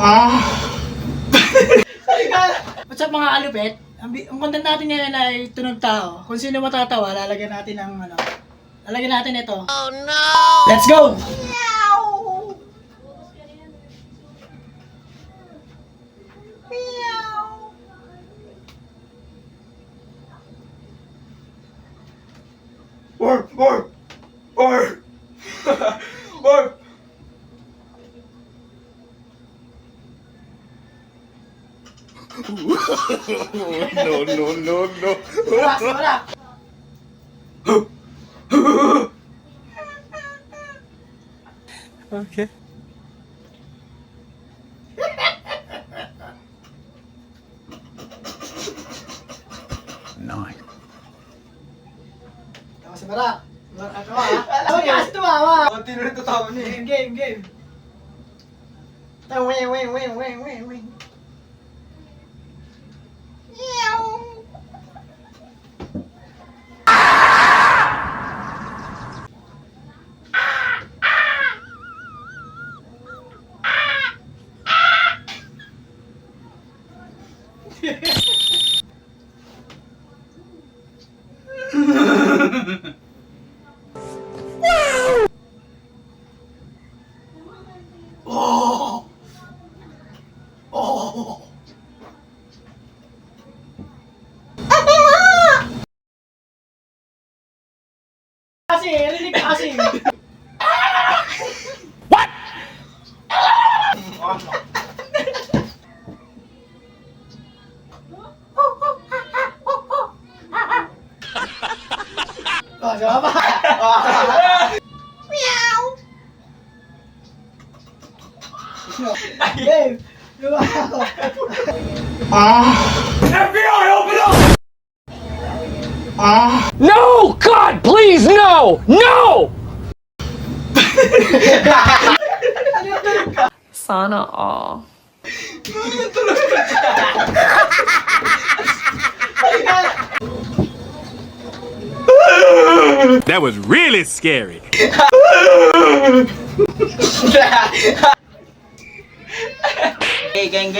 What's up mga kalupit? Ang content natin ngayon ay tunog tao. Kung sino matatawa, lalagyan natin ng lalagyan natin ito. Oh no! Let's go! Meow! Meow! Or! No. Wala! Okay. Nice. Tawa si Bara. Tawa ha? Tawa ka kasi tumawa. Konti na rin tatawa niya. Game. Tawa, wing. Oh! Kasi, rinig ka kasi. What? Oh, sama pa. Meow. Game. FBI, open up! No! God, please, no! No! Sana all. That was really scary. Hey, gang.